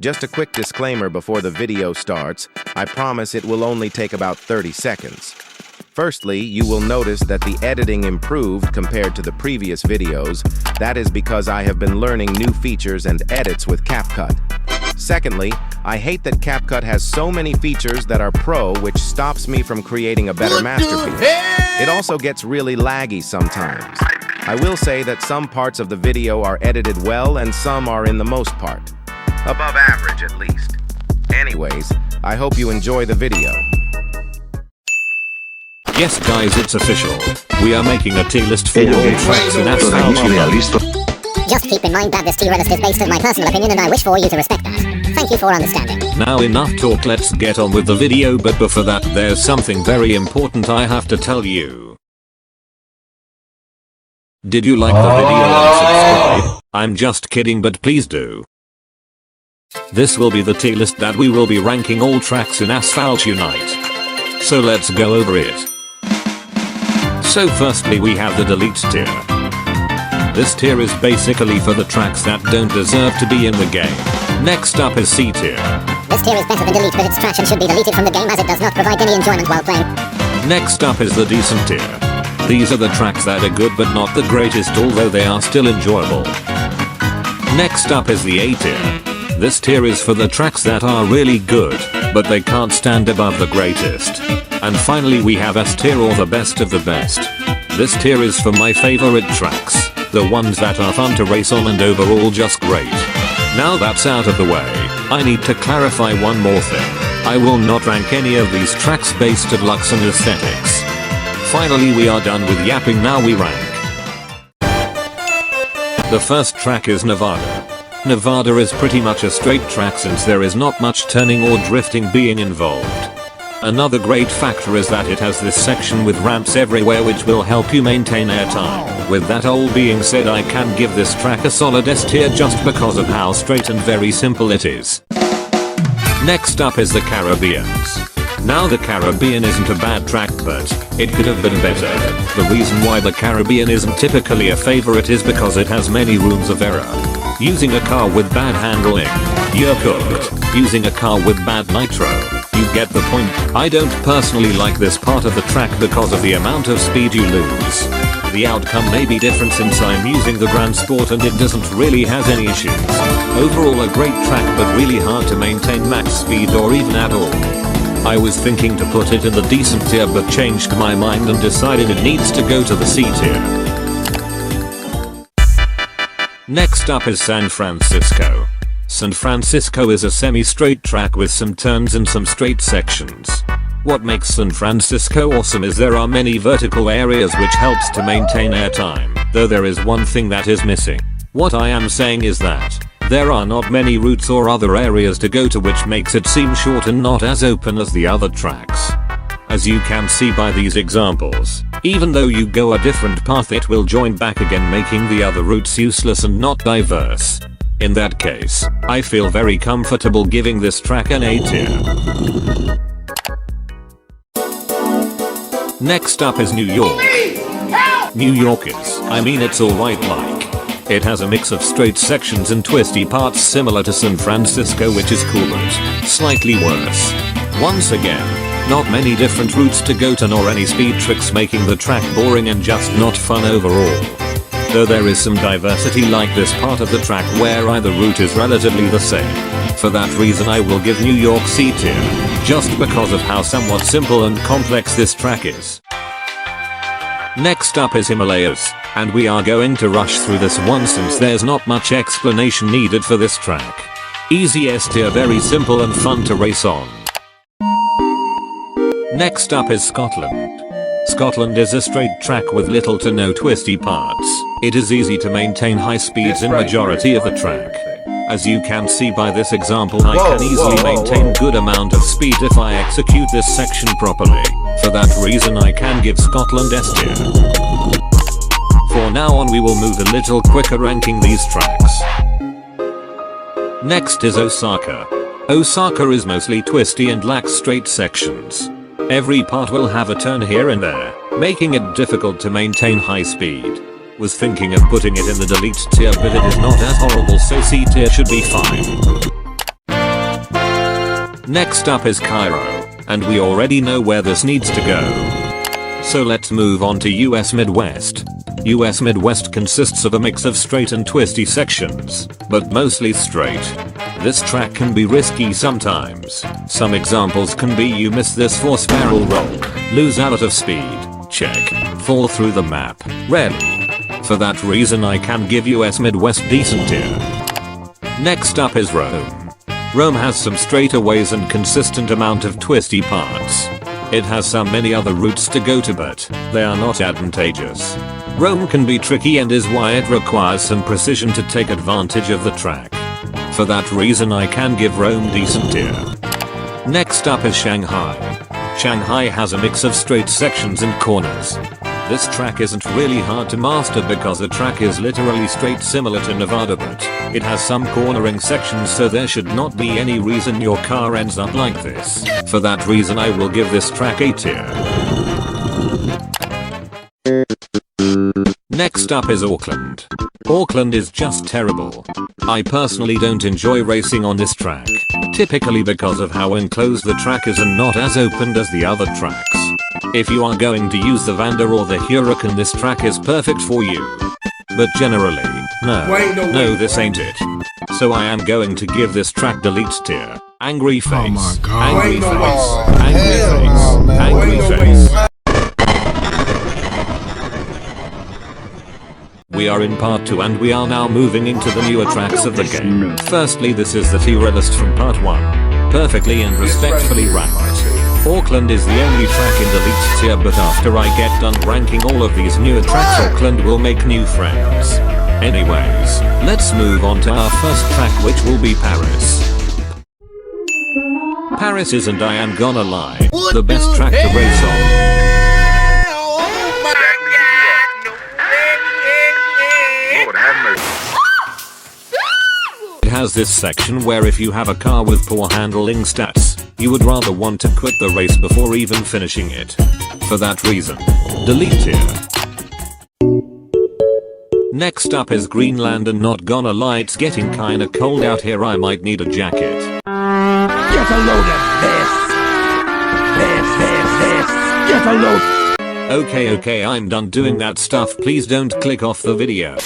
Just a quick disclaimer before the video starts. I promise it will only take about 30 seconds. Firstly, you will notice that the editing improved compared to the previous videos. That is because I have been learning new features and edits with CapCut. Secondly, I hate that CapCut has so many features that are pro, which stops me from creating a better masterpiece. It also gets really laggy sometimes. I will say that some parts of the video are edited well and some are in the most part. Above average, at least. Anyways, I hope you enjoy the video. Yes guys, it's official. We are making a tier list for all tracks in Asphalt Unite. Just keep in mind that this tier list is based on my personal opinion and I wish for you to respect that. Thank you for understanding. Now enough talk, let's get on with the video, but before that there's something very important I have to tell you. Did you like the video and subscribe? I'm just kidding, but please do. This will be the tier list that we will be ranking all tracks in Asphalt Unite. So let's go over it. So firstly we have the delete tier. This tier is basically for the tracks that don't deserve to be in the game. Next up is C tier. This tier is better than delete, but it's trash and should be deleted from the game as it does not provide any enjoyment while playing. Next up is the decent tier. These are the tracks that are good but not the greatest, although they are still enjoyable. Next up is the A tier. This tier is for the tracks that are really good, but they can't stand above the greatest. And finally we have S tier, or the best of the best. This tier is for my favorite tracks, the ones that are fun to race on and overall just great. Now that's out of the way, I need to clarify one more thing. I will not rank any of these tracks based on looks and aesthetics. Finally we are done with yapping, now we rank. The first track is Nevada. Nevada is pretty much a straight track since there is not much turning or drifting being involved. Another great factor is that it has this section with ramps everywhere which will help you maintain airtime. With that all being said, I can give this track a solid S tier just because of how straight and very simple it is. Next up is the Caribbeans. Now the Caribbean isn't a bad track, but it could have been better. The reason why the Caribbean isn't typically a favorite is because it has many rooms of error. Using a car with bad handling, you're cooked. Using a car with bad nitro, you get the point. I don't personally like this part of the track because of the amount of speed you lose. The outcome may be different since I'm using the Grand Sport and it doesn't really has any issues. Overall a great track but really hard to maintain max speed or even at all. I was thinking to put it in the decent tier but changed my mind and decided it needs to go to the C tier. Next up is San Francisco. San Francisco is a semi-straight track with some turns and some straight sections. What makes San Francisco awesome is there are many vertical areas which helps to maintain airtime, though there is one thing that is missing. What I am saying is that there are not many routes or other areas to go to, which makes it seem short and not as open as the other tracks. As you can see by these examples, even though you go a different path it will join back again, making the other routes useless and not diverse. In that case, I feel very comfortable giving this track an A tier. Next up is New York. New York is, it's alright, like. It has a mix of straight sections and twisty parts similar to San Francisco, which is cool but slightly worse. Once again, not many different routes to go to nor any speed tricks, making the track boring and just not fun overall. Though there is some diversity like this part of the track where either route is relatively the same. For that reason I will give New York C tier, just because of how somewhat simple and complex this track is. Next up is Himalayas, and we are going to rush through this one since there's not much explanation needed for this track. Easy S tier, very simple and fun to race on. Next up is Scotland. Scotland is a straight track with little to no twisty parts. It is easy to maintain high speeds in majority of the track. As you can see by this example, I can easily maintain good amount of speed if I execute this section properly. For that reason I can give Scotland S tier. For now on we will move a little quicker ranking these tracks. Next is Osaka. Osaka is mostly twisty and lacks straight sections. Every part will have a turn here and there, making it difficult to maintain high speed. Was thinking of putting it in the delete tier, but it is not as horrible, so C tier should be fine. Next up is Cairo, and we already know where this needs to go. So let's move on to US Midwest. US Midwest consists of a mix of straight and twisty sections, but mostly straight. This track can be risky sometimes. Some examples can be you miss this force barrel roll, lose a lot of speed, check, fall through the map, rarely. For that reason I can give US Midwest decent tier. Next up is Rome. Rome has some straightaways and consistent amount of twisty parts. It has some many other routes to go to, but they are not advantageous. Rome can be tricky and is why it requires some precision to take advantage of the track. For that reason I can give Rome decent tier. Next up is Shanghai. Shanghai has a mix of straight sections and corners. This track isn't really hard to master because the track is literally straight, similar to Nevada, but it has some cornering sections, so there should not be any reason your car ends up like this. For that reason I will give this track A tier. Next up is Auckland. Auckland is just terrible. I personally don't enjoy racing on this track, typically because of how enclosed the track is and not as opened as the other tracks. If you are going to use the Vanda or the Huracan, this track is perfect for you. But generally, no, this ain't it. So I am going to give this track delete tier. Angry face, angry face, angry face, angry face. We are in part 2 and we are now moving into the newer tracks of the game. Firstly, this is the Tierlist from part 1. Perfectly and respectfully ranked. Auckland is the only track in delete tier, but after I get done ranking all of these newer tracks, Auckland will make new friends. Anyways, let's move on to our first track, which will be Paris. Paris is, and I am gonna lie, the best track to race on. It has this section where if you have a car with poor handling stats, you would rather want to quit the race before even finishing it. For that reason, delete tier. Next up is Greenland, and not gonna lie, it's getting kinda cold out here, I might need a jacket. Get a load of this! This! Get a load! Okay, I'm done doing that stuff, please don't click off the video.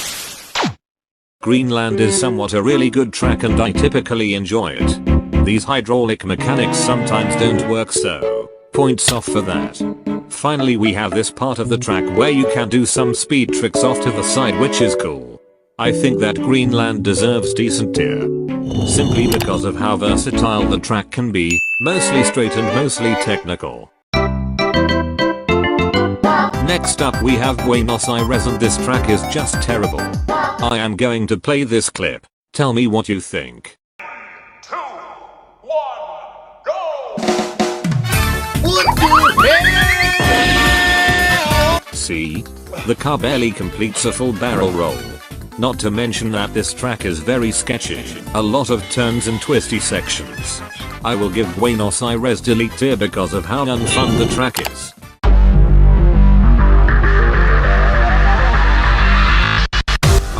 Greenland is somewhat a really good track and I typically enjoy it. These hydraulic mechanics sometimes don't work, so points off for that. Finally, we have this part of the track where you can do some speed tricks off to the side, which is cool. I think that Greenland deserves decent tier, simply because of how versatile the track can be, mostly straight and mostly technical. Next up we have Buenos Aires, and this track is just terrible. I am going to play this clip. Tell me what you think. 2, 1, go! See? The car barely completes a full barrel roll. Not to mention that this track is very sketchy, a lot of turns and twisty sections. I will give Buenos Aires delete tier because of how unfun the track is.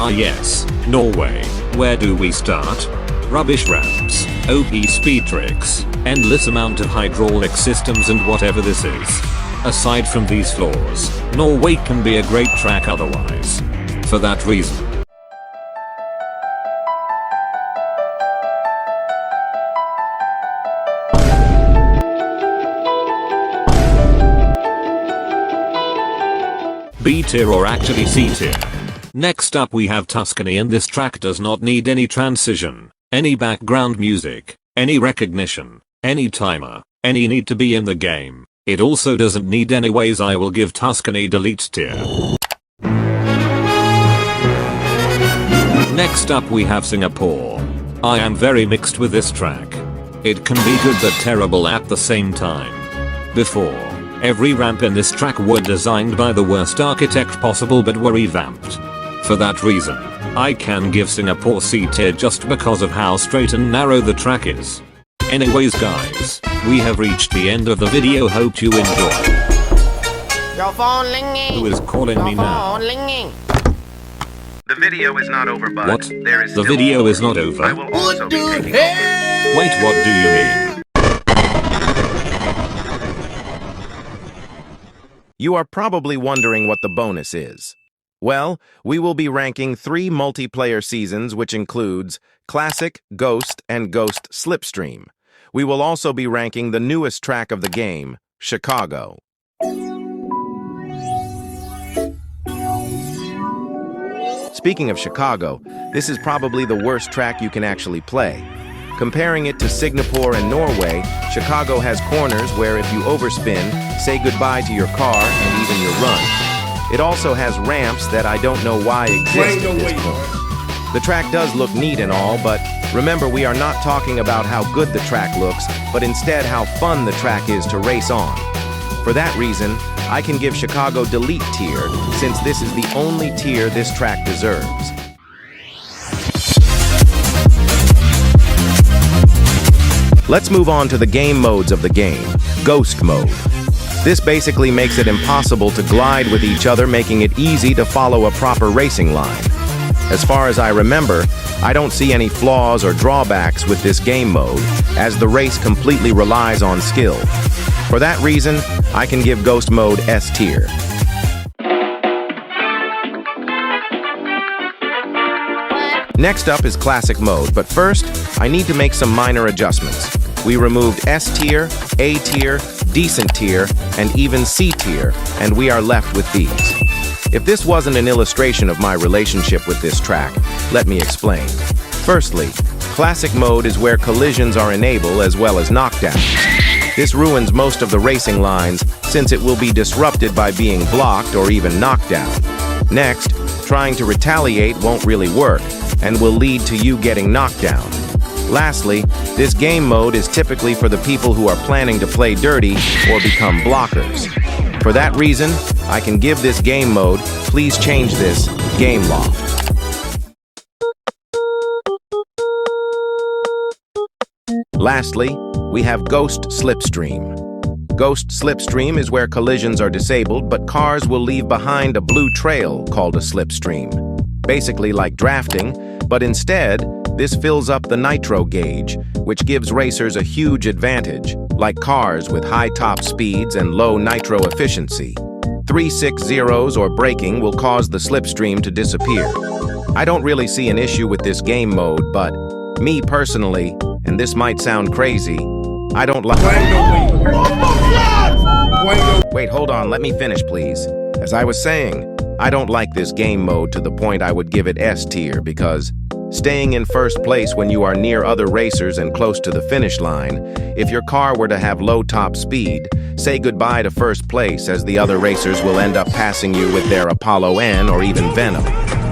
Ah yes, Norway. Where do we start? Rubbish ramps, OP speed tricks, endless amount of hydraulic systems and whatever this is. Aside from these flaws, Norway can be a great track otherwise. For that reason. B tier, or actually C tier. Next up we have Tuscany, and this track does not need any transition, any background music, any recognition, any timer, any need to be in the game. It also doesn't need anyways. I will give Tuscany delete tier. Next up we have Singapore. I am very mixed with this track. It can be good but terrible at the same time. Before, every ramp in this track were designed by the worst architect possible but were revamped. For that reason, I can give Singapore C tier just because of how straight and narrow the track is. Anyways guys, we have reached the end of the video, hope you enjoy. Your phone ringing. Who is calling me now? Phone ringing. The video is not over, but What? there is The still video more. is not over? I will also be taking over. Wait, what do you mean? You are probably wondering what the bonus is. Well, we will be ranking 3 multiplayer seasons, which includes Classic, Ghost, and Ghost Slipstream. We will also be ranking the newest track of the game, Chicago. Speaking of Chicago, this is probably the worst track you can actually play. Comparing it to Singapore and Norway, Chicago has corners where if you overspin, say goodbye to your car and even your run. It also has ramps that I don't know why exist at this point. The track does look neat and all, but remember we are not talking about how good the track looks, but instead how fun the track is to race on. For that reason, I can give Chicago Delete tier, since this is the only tier this track deserves. Let's move on to the game modes of the game. Ghost mode. This basically makes it impossible to glide with each other, making it easy to follow a proper racing line. As far as I remember, I don't see any flaws or drawbacks with this game mode, as the race completely relies on skill. For that reason, I can give Ghost mode S tier. Next up is Classic mode, but first, I need to make some minor adjustments. We removed S tier, A tier, Decent tier, and even C tier, and we are left with these. If this wasn't an illustration of my relationship with this track, let me explain. Firstly, Classic mode is where collisions are enabled as well as knockdowns. This ruins most of the racing lines since it will be disrupted by being blocked or even knocked down. Next, trying to retaliate won't really work and will lead to you getting knocked down. Lastly, this game mode is typically for the people who are planning to play dirty or become blockers. For that reason, I can give this game mode, please change this, Game Loft. Lastly, we have Ghost Slipstream. Ghost Slipstream is where collisions are disabled, but cars will leave behind a blue trail called a slipstream. Basically like drafting, but instead, this fills up the nitro gauge, which gives racers a huge advantage, like cars with high top speeds and low nitro efficiency. 360s or braking will cause the slipstream to disappear. I don't really see an issue with this game mode, but me personally, and this might sound crazy, I don't like— Wait, hold on, let me finish, please. As I was saying, I don't like this game mode to the point I would give it S tier because staying in first place when you are near other racers and close to the finish line, if your car were to have low top speed, say goodbye to first place as the other racers will end up passing you with their Apollo N or even Venom.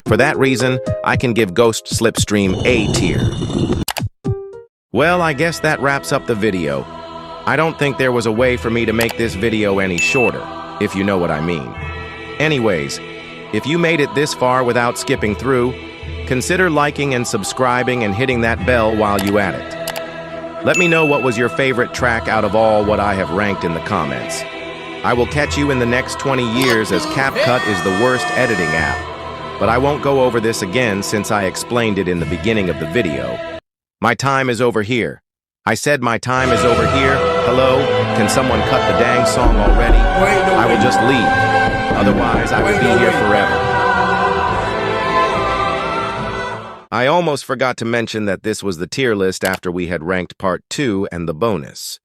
For that reason, I can give Ghost Slipstream A tier. Well, I guess that wraps up the video. I don't think there was a way for me to make this video any shorter, if you know what I mean. Anyways, if you made it this far without skipping through, consider liking and subscribing and hitting that bell while you at it. Let me know what was your favorite track out of all what I have ranked in the comments. I will catch you in the next 20 years as CapCut is the worst editing app. But I won't go over this again since I explained it in the beginning of the video. My time is over here. I said my time is over here. Hello? Can someone cut the dang song already? I will just leave. Otherwise, I will be here forever. I almost forgot to mention that this was the tier list after we had ranked part 2 and the bonus.